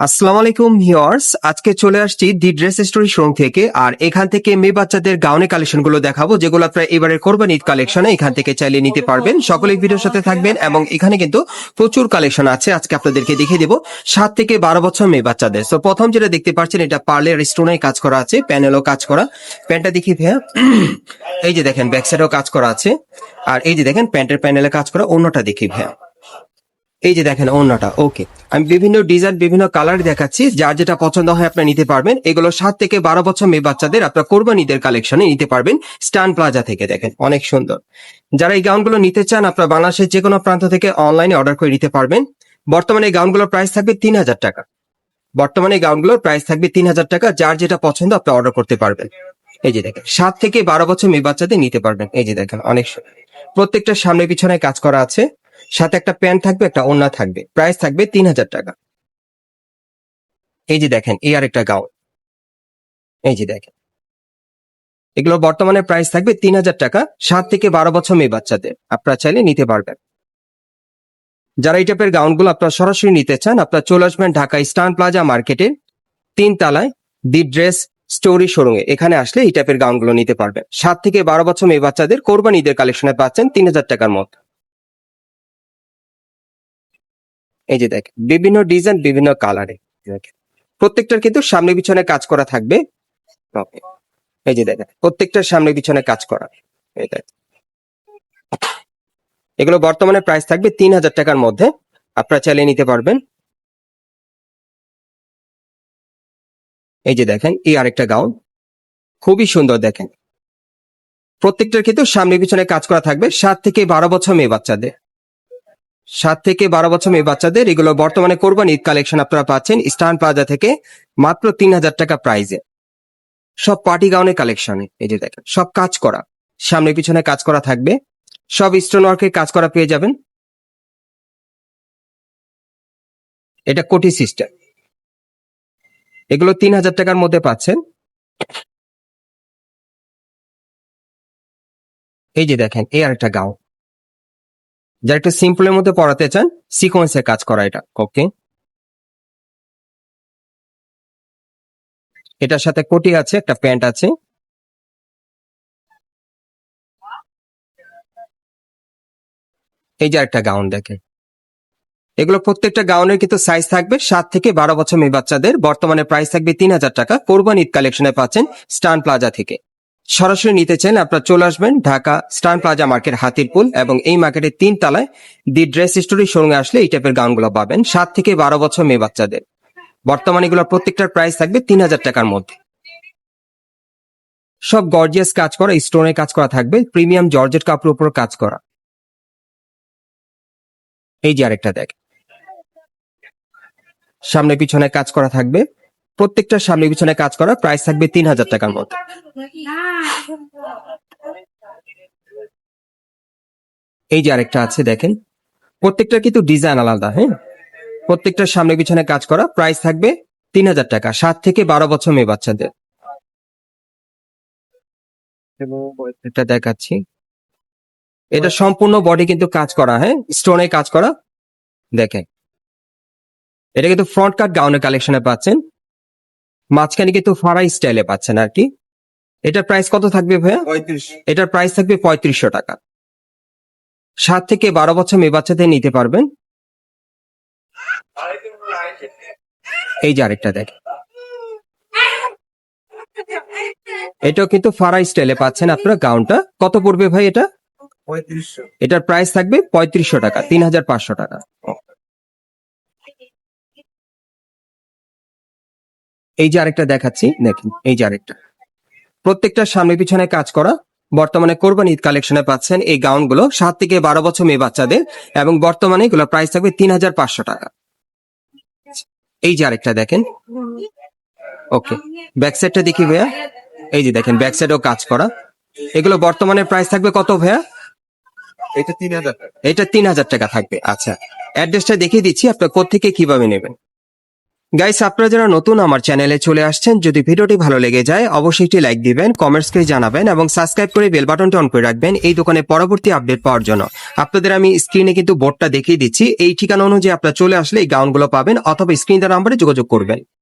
আসসালামু আলাইকুম ভিউয়ার্স, আজকে চলে আসছি দি ড্রেস স্টোরি শোরুম থেকে। আর এখান থেকে মেয়ে বাচ্চাদের গাউনের কালেকশন গুলো দেখাবো, যেগুলো আপনারা এবারে কোরবানি ঈদ কালেকশনে এখান থেকে চাইলে নিতে পারবেন। সকলেই ভিডিওর সাথে থাকবেন এবং এখানে কিন্তু প্রচুর কালেকশন আছে, আজকে আপনাদেরকে দেখিয়ে দেবো 7 থেকে 12 বছর মেয়ে বাচ্চাদের। তো প্রথম যেটা দেখতে পাচ্ছেন, এটা পার্লের স্টোনে কাজ করা আছে, প্যানেলও কাজ করা। প্যান্টটা দেখি ভাইয়া, এই যে দেখেন ব্যাক সাইডেও কাজ করা আছে। আর এই যে দেখেন প্যান্টের প্যানেলে কাজ করা। অন্যটা দেখি ভাইয়া, এই যে দেখেন ওড়নাটা। ওকে, আমি বিভিন্ন ডিজাইন বিভিন্ন কালার দেখাচ্ছি, যার যেটা পছন্দ হয় আপনি নিতে পারবেন। এগুলো 7 থেকে 12 বছর মেয়ে বাচ্চাদের আপনার কোরবানি ঈদের কালেকশনে নিতে পারবেন স্টান প্লাজা থেকে। দেখেন অনেক সুন্দর। যারা এই গাউনগুলো নিতে চান, আপনার বাংলাদেশের যে কোনো প্রান্ত থেকে অনলাইনে অর্ডার করে নিতে পারবেন। বর্তমানে এই গাউনগুলোর প্রাইস থাকবে 3000 টাকা। বর্তমানে এই গাউনগুলোর প্রাইস থাকবে 3000 টাকা। যার যেটা পছন্দ আপনি অর্ডার করতে পারবেন। এই যে দেখেন 7 থেকে 12 বছর মেয়ে বাচ্চাদের নিতে পারবেন। এই যে দেখেন অনেক সুন্দর। প্রত্যেকটা সামনে পিছনে কাজ করা আছে, সাথে একটা প্যান্ট থাকবে, একটা ওড়না থাকবে। প্রাইস থাকবে 3000 টাকা। এই যে দেখেন এই আর একটা গাউন, এই যে দেখেন এগুলো বর্তমানে প্রাইস থাকবে 3000 টাকা। 7 থেকে 12 বছর মেয়ে বাচ্চাদের আপনারা চাইলে নিতে পারবেন। যারা এই টাইপের গাউনগুলো আপনারা সরাসরি নিতে চান, আপনারা চলে আসবেন ঢাকা স্টান প্লাজা মার্কেটের 3 তলায় দি ড্রেস স্টোরি শোরুমে। এখানে আসলে এই টাইপের গাউনগুলো নিতে পারবেন। 7 থেকে 12 বছর মেয়ে বাচ্চাদের কোরবানি ঈদের কালেকশনে পাচ্ছেন 3000 টাকার মতো। এই যে দেখেন বিভিন্ন ডিজাইন বিভিন্ন কালারে, প্রত্যেকটার কিন্তু সামনে পিছনে কাজ করা থাকবে। Okay, এই যে দেখেন প্রত্যেকটার সামনে পিছনে কাজ করা। এই দেখেন এগুলো বর্তমানে প্রাইস থাকবে 3000 টাকার মধ্যে, আপনারা চাইলে নিতে পারবেন। এই যে দেখেন এই আরেকটা গাউন, খুবই সুন্দর। দেখেন প্রত্যেকটার কিন্তু সামনে পিছনে কাজ করা থাকবে। 7 থেকে 12 বছর মেয়ে বাচ্চাদের, 7 থেকে 12 বছর মেয়ে বাচ্চাদের এগুলো বর্তমানে কোরবানি ঈদ কালেকশন আপনারা পাচ্ছেন স্টান প্লাজা থেকে মাত্র 3000 টাকা প্রাইজে। সব পার্টি গাউনের কালেকশনে। এই যে দেখেন সব কাজ করা, সামনে পিছনে কাজ করা থাকবে, সব স্টোন ওয়ার্কের কাজ করা পেয়ে যাবেন। এটা কোটি সিস্টেম, এগুলো 3000 টাকার মধ্যে পাচ্ছেন। এই যে দেখেন এই আরেকটা গাউন, যারা একটু সিম্পলের মধ্যে পড়াতে চান, সিকোয়েন্সের কাজ করা এটা। ওকে, এটার সাথে কোটি আছে, একটা প্যান্ট আছে। এই যে আরেকটা গাউন দেখেন, এগুলো প্রত্যেকটা গাউনের কিন্তু সাইজ থাকবে। 7 থেকে 12 বছর মেয়ে বাচ্চাদের বর্তমানে প্রাইস থাকবে 3000 টাকা। কোরবানি ঈদ কালেকশনে পাচ্ছেন স্টান প্লাজা থেকে। সরাসরি নিতে চাইলে আপনারা চলে আসবেন ঢাকা স্টান প্লাজা মার্কেট হাতিরপুল, এবং এই মার্কেটের 3 তলায় দি ড্রেস স্টোরি শোরুমে আসলে এই টাইপের গাউনগুলো পাবেন 7 থেকে 12 বছর মেয়ে বাচ্চাদের। বর্তমানে এগুলোর প্রত্যেকটার প্রাইস থাকবে 3000 টাকার মধ্যে। সব গর্জিয়াস কাজ করা, স্টোনের কাজ করা থাকবে, প্রিমিয়াম জর্জেট কাপড়ের উপর কাজ করা। এই যে আরেকটা দেখ, সামনে পিছনে কাজ করা থাকবে, প্রত্যেকটা সামনে পিছনে কাজ করা। প্রাইস থাকবে 3000 টাকার মতো। এই যে আরেকটা আছে দেখেন, প্রত্যেকটা কিন্তু ডিজাইন আলাদা। হ্যাঁ, প্রত্যেকটা সামনে পিছনে কাজ করা। প্রাইস থাকবে 3000 টাকা। 7 থেকে 12 বছর মেয়ে বাচ্চাদের। এটা দেখাচ্ছি, এটা সম্পূর্ণ বডি কিন্তু কাজ করা, হ্যাঁ স্টোনে কাজ করা। দেখেন এটা কিন্তু ফ্রন্ট কাট গাউনের কালেকশনে পাচ্ছেন, মাঝখানে কিন্তু ফারাই স্টাইলে পাচ্ছেন আর কি। এটার প্রাইস কত থাকবে ভাইয়া? 35। এটার প্রাইস থাকবে 3500 টাকা। 7 থেকে 12 বছর মেয়ে বাচ্চাদের নিতে পারবেন। এই যে আরেকটা দেখেন, এটাও কিন্তু ফারাই স্টাইলে পাচ্ছেন আপনারা। গাউনটা কত পড়বে ভাই? এটা 3500। এটার প্রাইস থাকবে 3500 টাকা, 3500 টাকা। এই যে আরেকটা দেখাচ্ছি দেখেন, এই যে আরেকটা, প্রত্যেকটা সামনে পিছনে কাজ করা। বর্তমানে কোরবানি ঈদ কালেকশনে পাচ্ছেন এই গাউনগুলো 7 থেকে 12 বছর মেয়ে বাচ্চাদের, এবং বর্তমানে এগুলো প্রাইস থাকবে 3500 টাকা। এই যে আরেকটা দেখেন। ওকে, ব্যাক সাইডটা দেখি ভাইয়া। এই যে দেখেন ব্যাক সাইডেও কাজ করা। এগুলো বর্তমানে প্রাইস থাকবে কত ভাইয়া? এটা 3000 টাকা। এটা 3000 টাকা থাকবে। আচ্ছা, অ্যাড্রেসটা দেখিয়ে দিচ্ছি, আপনার কোত্থেকে কিভাবে নেবেন। গাইস, আপনারা যারা নতুন আমার চ্যানেলে চলে আসছেন, যদি ভিডিওটি ভালো লেগে যায় অবশ্যই একটি লাইক দিবেন, কমেন্টস করে জানাবেন এবং সাবস্ক্রাইব করে বেল বাটনটি অন করে রাখবেন এই দোকানে পরবর্তী আপডেট পাওয়ার জন্য। আপনাদের আমি স্ক্রিনে কিন্তু বোর্ডটা দেখিয়ে দিচ্ছি, এই ঠিকানা অনুযায়ী আপনারা চলে আসলে এই গাউনগুলো পাবেন অথবা স্ক্রিন দেওয়া নাম্বারে যোগাযোগ করবেন।